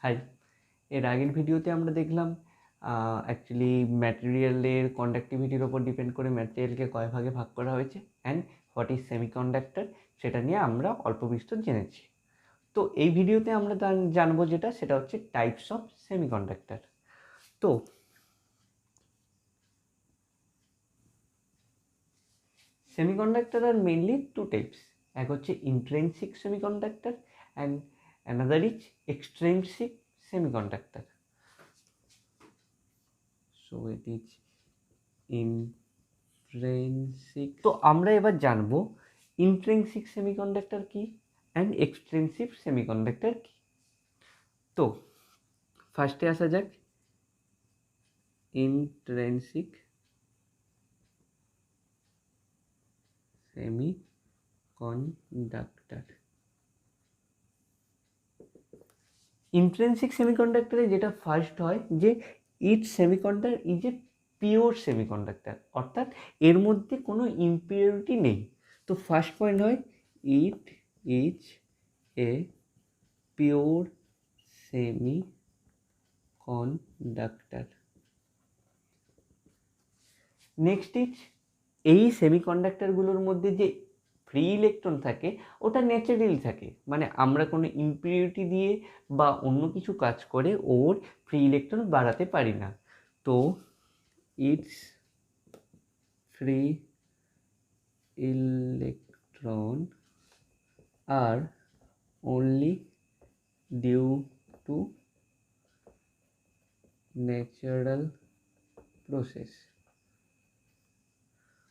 High, এর আগের ভিডিওতে আমরা দেখলাম অ্যাকচুয়ালি ম্যাটেরিয়ালের কন্ডাক্টিভিটির ওপর ডিপেন্ড করে ম্যাটেরিয়ালকে কয় ভাগে ভাগ করা হয়েছে অ্যান্ড হোয়াট ইজ সেমিকন্ডাক্টর, সেটা নিয়ে আমরা অল্প বিস্তর জেনেছি। তো এই ভিডিওতে আমরা জানবো সেটা হচ্ছে টাইপস অফ সেমিকন্ডাক্টর। তো semiconductor R mainly to types, এক হচ্ছে intrinsic semiconductor and another is extrinsic semiconductor. So it is intrinsic. তো আমরা এবার জানবো ইন্ট্রিনসিক সেমিকন্ডাক্টর কি অ্যান্ড এক্সট্রিনসিক সেমিকন্ডাক্টর কি। তো ফার্স্টে আসা যাক ইন্ট্রিনসিক সেমিকন্ডাক্টর। ইন্ট্রিনসিক সেমিকন্ডাক্টরে যেটা ফার্স্ট হয় যে it semiconductor is a pure semiconductor, অর্থাৎ এর মধ্যে কোনো ইম্পিউরিটি নেই। তো ফার্স্ট পয়েন্ট হয় it is a pure semiconductor. Next is এই সেমিকন্ডাক্টরগুলোর মধ্যে যে ফ্রি ইলেকট্রন থাকে ওটা ন্যাচারাল থাকে, মানে আমরা কোনো ইম্পিউরিটি দিয়ে বা অন্য কিছু কাজ করে ওর ফ্রি ইলেকট্রন বাড়াতে পারি না। তো ইটস ফ্রি ইলেকট্রন আর only due to natural process.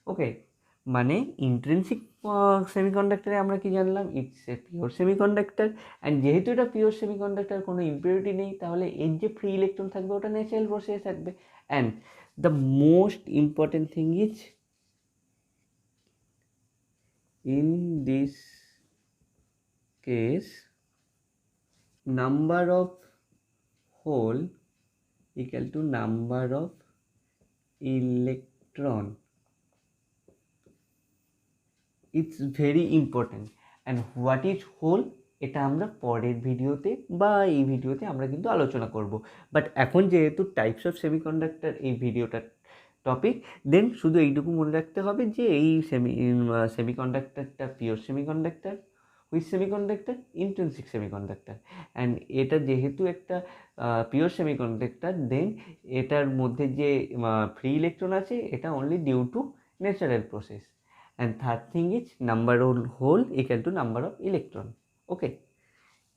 Okay, মানে ইন্ট্রিনসিক সেমিকন্ডাক্টরে আমরা কি জানলাম, it's a pure semiconductor and যেহেতু এটা পিওর সেমিকন্ডাক্টর, কোনো ইম্পিউরিটি নেই, তাহলে এর যে ফ্রি ইলেকট্রন থাকবে ওটা ন্যাচারাল প্রসেসে থাকবে। And the most important thing is in this case number of hole equal to number of electron. It's very important. And what is hole, এটা আমরা পরের ভিডিওতে বা এই ভিডিওতে আমরা কিন্তু আলোচনা করব। বাট এখন যেহেতু টাইপস অফ সেমিকন্ডাক্টর এই ভিডিওটার টপিক, দেন শুধু এইটুকু মনে রাখতে হবে যে এই সেমিকন্ডাক্টরটা pure semiconductor which semiconductor, intrinsic semiconductor. And এটা যেহেতু একটা পিওর সেমিকন্ডাক্টর, দেন এটার মধ্যে যে ফ্রি ইলেকট্রন আছে এটা only due to natural process. And third thing is number of hole equal to number of electron. Okay,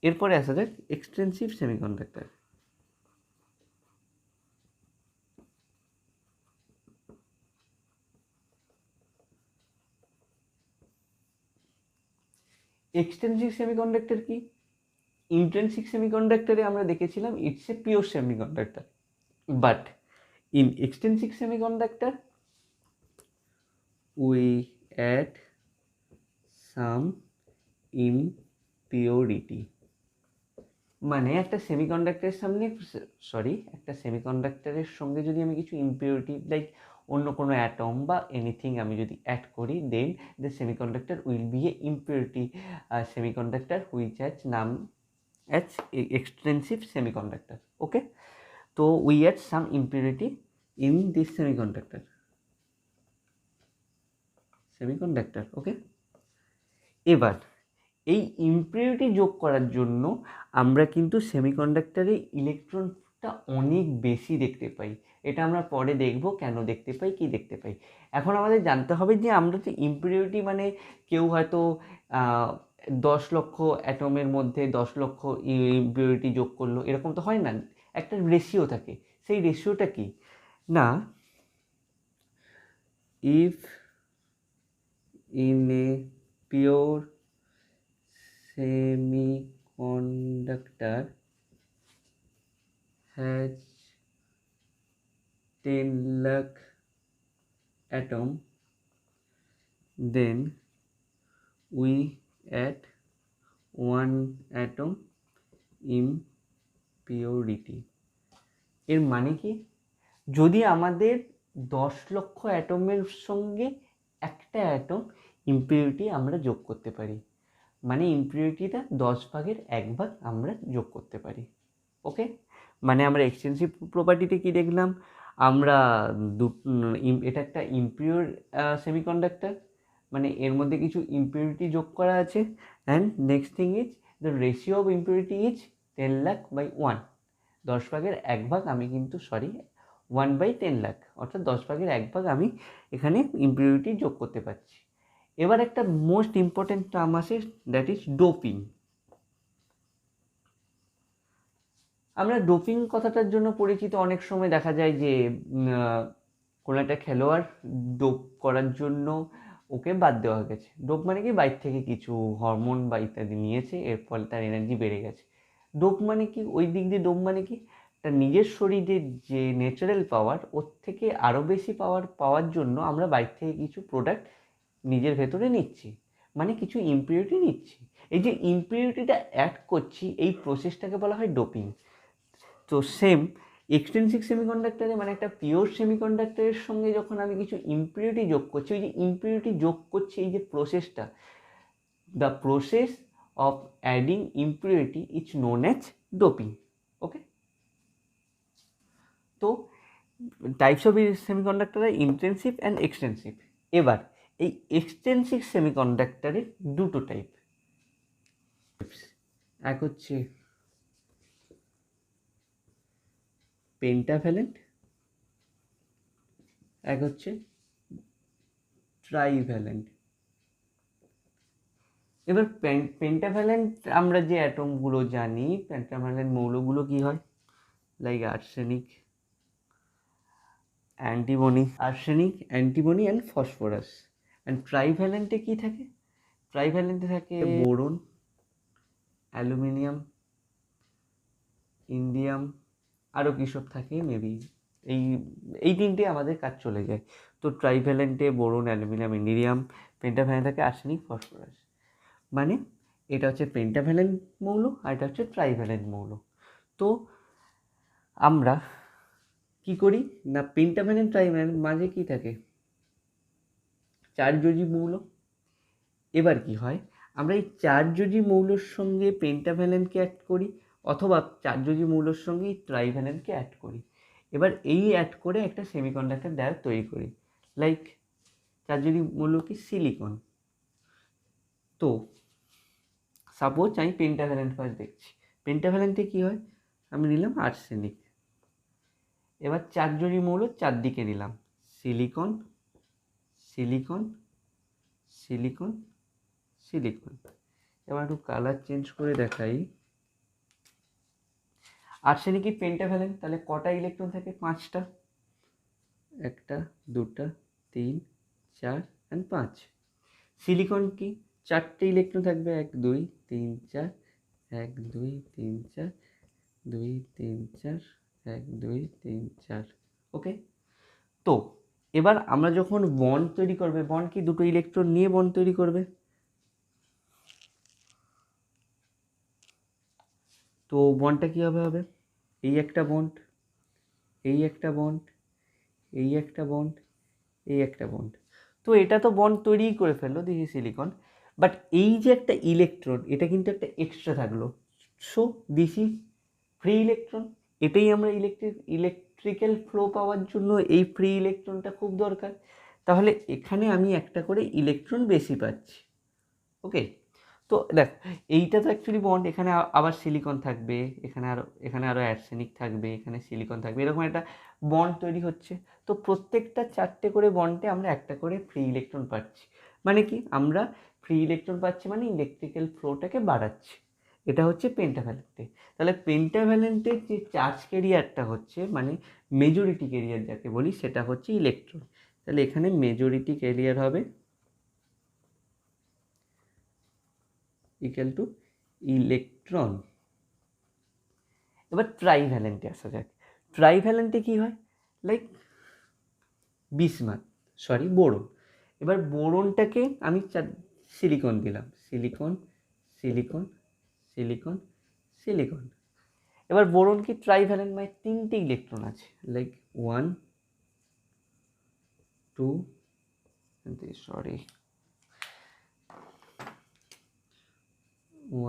এরপরে আসা যাক এক্সটেন্সিভ সেমিকন্ডাক্টর। এক্সটেন্সিভ সেমিকন্ডাক্টর কি? ইন্ট্রিনসিক সেমিকন্ডাক্টরে আমরা দেখেছিলাম it's a pure semiconductor, but in extensive semiconductor we add some impurity। মানে একটা সেমিকন্ডাক্টরের সঙ্গে যদি আমি কিছু ইম্পিউরিটি লাইক অন্য কোনো অ্যাটম বা এনিথিং আমি যদি অ্যাড করি, then the semiconductor will be a impurity semiconductor which has নাম অ্যাজ এক্সটেন্সিভ সেমিকন্ডাক্টর। ওকে, তো we add some impurity in this semiconductor. Okay, এবার এই ইম্পিউরিটি যোগ করার জন্য আমরা কিন্তু সেমিকন্ডাক্টরে ইলেকট্রনটা অনেক বেশি দেখতে পাই। এটা আমরা পরে দেখব কেন দেখতে পাই, কি দেখতে পাই। এখন আমাদের জানতে হবে যে আমরা যে ইম্পিউরিটি মানে কেউ হয়তো 10 লক্ষ অ্যাটমের মধ্যে 10 লক্ষ ইম্পিউরিটি যোগ করলো, এরকম তো হয় না, একটা রেশিও থাকে। সেই রেশিওটা কি না, if in a pure semiconductor has 10 lakh atom, then we add 1 atom impurity। এর মানে কি, যদি আমাদের 10 লক্ষ অ্যাটমের সঙ্গে একটা অ্যাটম ইম্পিউরিটি আমরা যোগ করতে পারি, মানে ইম্পিউরিটিটা 10 ভাগের 1 ভাগ আমরা যোগ করতে পারি। মানে আমরা এক্সটেন্সিভ প্রপার্টিতে কি দেখলাম, আমরা এটা একটা ইমপিওর সেমিকন্ডাক্টর, মানে এর মধ্যে কিছু ইম্পিউরিটি যোগ করা আছে। And next thing is the ratio of impurity is 10,00,000/1, 10/1 আমি কিন্তু 1/10,00,000, অর্থাৎ 10/1 আমি এখানে ইম্পিউরিটি যোগ করতে পারছি। এবার একটা মোস্ট ইম্পর্টেন্ট টার্ম আছে, দ্যাট ইজ ডোপিং। আমরা ডোপিং কথাটার জন্য পরিচিত, অনেক সময় দেখা যায় যে কোনো একটা খেলোয়াড় ডোপ করার জন্য ওকে বাদ দেওয়া গেছে। ডোপ মানে কি, বাইরে থেকে কিছু হরমোন বা ইত্যাদি নিয়েছে, এর ফলে তার এনার্জি বেড়ে গেছে। ডোপ মানে কি, ওই দিক দিয়ে ডোপ মানে কি, তার নিজের শরীরের যে ন্যাচারাল পাওয়ার, ওর থেকে আরও বেশি পাওয়ার পাওয়ার জন্য আমরা বাইরে থেকে কিছু প্রোডাক্ট নিজের ভেতরে নিচ্ছি, মানে কিছু ইম্পিউরিটি নিচ্ছি। এই যে ইম্পিউরিটিটা অ্যাড করছি, এই প্রসেসটাকে বলা হয় ডোপিং। তো সেম এক্সট্রিনসিক সেমিকন্ডাক্টরে, মানে একটা পিওর সেমিকন্ডাক্টরের সঙ্গে যখন আমি কিছু ইম্পিউরিটি যোগ করছি, ওই যে ইম্পিউরিটি যোগ করছি, এই যে প্রসেসটা, the process of adding impurity is known as doping. Okay, তো types of semiconductor are intensive and extensive. এবার এই এক্সটেন্সিভ সেমিকন্ডাক্টরের দুটো টাইপ, এক হচ্ছে পেন্টাভ্যালেন্ট, এক হচ্ছে ট্রাইভ্যালেন্ট। এবার পেন্টাভ্যালেন্ট আমরা যে অ্যাটমগুলো জানি, পেন্টাভ্যালেন্ট মৌলগুলো কি হয়, like arsenic, antimony and phosphorus. And ট্রাইভ্যালেন্টে কী থাকে, ট্রাইভ্যালেন্টে থাকে বোরন, অ্যালুমিনিয়াম, ইন্ডিয়াম, আরও কী সব থাকে মেবি, এই তিনটে আমাদের কাজ চলে যায়। তো ট্রাইভ্যালেন্টে বোরন, অ্যালুমিনিয়াম, ইন্ডিয়াম, পেন্টাভ্যালেন্টে থাকে আর্সেনিক, ফসফরাস। মানে এটা হচ্ছে পেন্টাভ্যালেন্ট মৌল আর এটা হচ্ছে ট্রাইভ্যালেন্ট মৌল। তো আমরা কি করি না, পেন্টাভ্যালেন্ট ট্রাইভ্যালেন্ট মাঝে কি থাকে, চারযোজী মৌল। এবার কি হয়, আমরা এই চারযোজী মৌলের সঙ্গে পেন্টাভ্যালেন্টকে অ্যাড করি, অথবা চারযোজী মৌলের সঙ্গে এই ট্রাইভ্যালেন্টকে অ্যাড করি। এবার এই অ্যাড করে একটা সেমিকন্ডাক্টর ডায়োড তৈরি করি, লাইক চারযোজী মৌল কি, সিলিকন। তো সাপোজ আমি পেন্টাভ্যালেন্ট ফার্স্ট দেখছি, পেন্টাভ্যালেন্টে কী হয়, আমি নিলাম আর্সেনিক, এবার চারজোড়ি মৌল চারদিকে নিলাম, সিলিকন, সিলিকন, সিলিকন, সিলিকন। এবার একটু কালার চেঞ্জ করে দেখাই। আর্সেনিক কি পেন্টাভ্যালেন্ট, তাহলে কটা ইলেকট্রন থাকে, 5টা, 1 2 3 4 and 5। সিলিকন কি, 4টে ইলেকট্রন থাকবে, 1 2 3 4, 1 2 3 4, 2 3 4, 1 2 3 4। ওকে, তো এবার আমরা যখন বন্ড তৈরি করবে, বন্ড কি দুটো ইলেকট্রন নিয়ে বন্ড তৈরি করবে, তো বন্ডটা কীভাবে হবে, এই একটা বন্ড, এই একটা বন্ড, এই একটা বন্ড, এই একটা বন্ড। তো এটা তো বন্ড তৈরিই করে ফেললো, দিস সিলিকন। বাট এই যে একটা ইলেকট্রন, এটা কিন্তু একটা এক্সট্রা থাকলো, so this is free electron. এটাই আমরা ইলেকট্রিক্যাল ফ্লো পাওয়ার জন্য এই ফ্রি ইলেকট্রনটা খুব দরকার। তাহলে এখানে আমি একটা করে ইলেকট্রন বেশি পাচ্ছি। ওকে, তো দেখ এইটা তো অ্যাকচুয়ালি বন্ড, এখানে আবার সিলিকন থাকবে, এখানে আরও অ্যার্সেনিক থাকবে, এখানে সিলিকন থাকবে, এরকম একটা বন্ড তৈরি হচ্ছে। তো প্রত্যেকটা 4টে করে বন্ডে আমরা একটা করে ফ্রি ইলেকট্রন পাচ্ছি। মানে কি, আমরা ফ্রি ইলেকট্রন পাচ্ছি মানে ইলেকট্রিক্যাল ফ্লোটাকে বাড়াচ্ছি। এটা হচ্ছে পেন্টাভ্যালেন্টে। তাহলে পেন্টাভ্যালেন্টের যে চার্জ ক্যারিয়ারটা হচ্ছে, মানে মেজরিটি ক্যারিয়ার যাকে বলি, সেটা হচ্ছে ইলেকট্রন। তাহলে এখানে মেজরিটি ক্যারিয়ার হবে ইকুয়াল টু ইলেকট্রন। এবার ট্রাইভ্যালেন্টে আসা যাক। ট্রাইভ্যালেন্টে কী হয়, লাইক বোরন। এবার বোরনটাকে আমি সিলিকন দিলাম, সিলিকন, সিলিকন, সিলিকন, সিলিকন। এবার বোরন কি ট্রাইভ্যালেন্ট, মানে 3টে ইলেকট্রন আছে, লাইক 1 2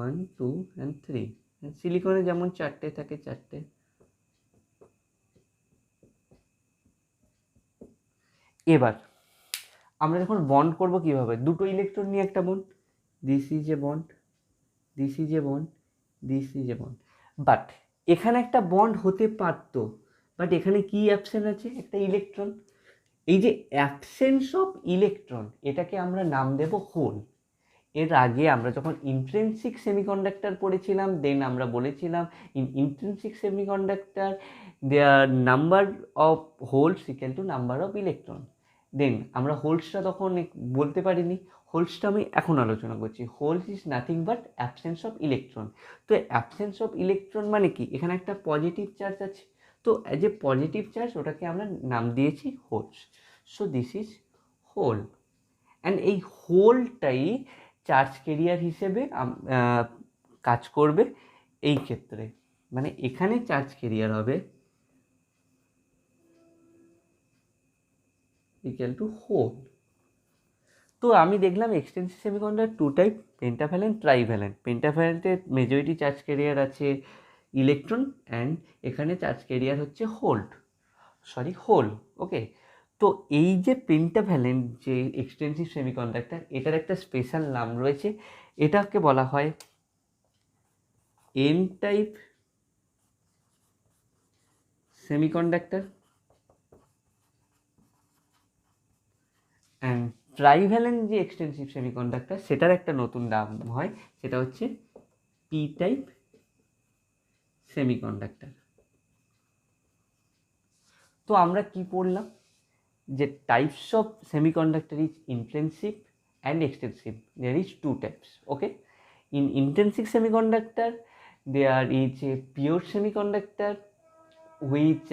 1 2 and 3। সিলিকনে যেমন 4টে থাকে 4টে, এবার আমরা যখন বন্ড করব কীভাবে, দুটো ইলেকট্রন নিয়ে একটা bond, this is a bond, this is a bond, this is a bond. But এখানে একটা বন্ড হতে পারতো, বাট এখানে কি অ্যাবসেন্ট আছে, একটা ইলেকট্রন। এই যে অ্যাবসেন্স অফ ইলেকট্রন, এটাকে আমরা নাম দেব হোল। এর আগে আমরা যখন ইন্ট্রিনসিক সেমিকন্ডাক্টর পড়েছিলাম, দেন আমরা বলেছিলাম in intrinsic semiconductor there number of holes equal to number of electron. Then আমরা হোলসটা তখন বলতে পারিনি, হোলসটা আমি এখন আলোচনা করছি। Holes is nothing but absence of electron. তো অ্যাবসেন্স অফ ইলেকট্রন মানে কি, এখানে একটা পজিটিভ চার্জ আছে, তো অ্যাজ এ পজিটিভ চার্জ ওটাকে আমরা নাম দিয়েছি holes. So this is hole, and এই হোলটাই চার্জ ক্যারিয়ার হিসেবে কাজ করবে এই ক্ষেত্রে, মানে এখানে চার্জ ক্যারিয়ার হবে ইকুয়াল টু হোল। তো আমি দেখলাম extensive semiconductor two type, pentavalent, trivalent. পেন্টাভ্যালেন্টের মেজরিটি চার্জ ক্যারিয়ার আছে ইলেকট্রন, অ্যান্ড এখানে চার্জ ক্যারিয়ার হচ্ছে হোল। ওকে, তো এই যে পেন্টাভ্যালেন্ট যে এক্সটেন্সিভ সেমিকন্ডাক্টর, এটার একটা স্পেশাল নাম রয়েছে, এটাকে বলা হয় N type semiconductor. And trivalent যে এক্সটেন্সিভ সেমিকন্ডাক্টর, সেটার একটা নতুন নাম হয়, সেটা হচ্ছে পি টাইপ সেমিকন্ডাক্টর। তো আমরা কি পড়লাম, যে types of semiconductor is intensive and extensive. There is two types. Okay, in intrinsic semiconductor there is a pure semiconductor which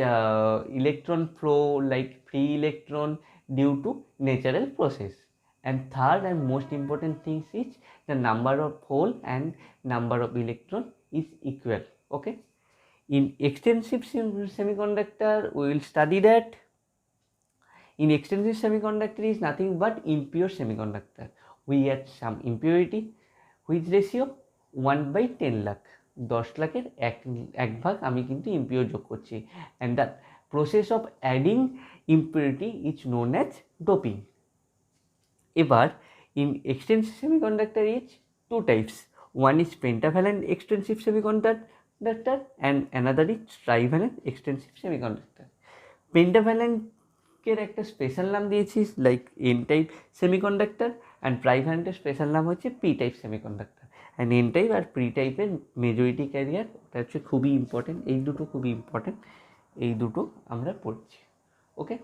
electron flow like free electron due to natural process, and third and most important thing is the number of hole and number of electron is equal. Okay, in extensive semiconductor we will study that in extensive semiconductor is nothing but impure semiconductor. We add some impurity which ratio 1/10 lakh, 10 লাখের এক ভাগ আমি কিন্তু impure যোগ করছি, and the process of adding impurity is known as doping. এবার in extensive semiconductor is two types, one is pentavalent extensive semiconductor and another is trivalent extensive semiconductor. পেন্টাভ্যালেন্টের একটা স্পেশাল নাম দিয়েছি like N type semiconductor, and ট্রাইভ্যালেন্টের special নাম হচ্ছে P type semiconductor. And N type আর P টাইপের majority carrier, ওটা হচ্ছে খুবই ইম্পর্টেন্ট, এই দুটো খুবই ইম্পর্টেন্ট, এই দুটো আমরা পড়ছি। ওকে।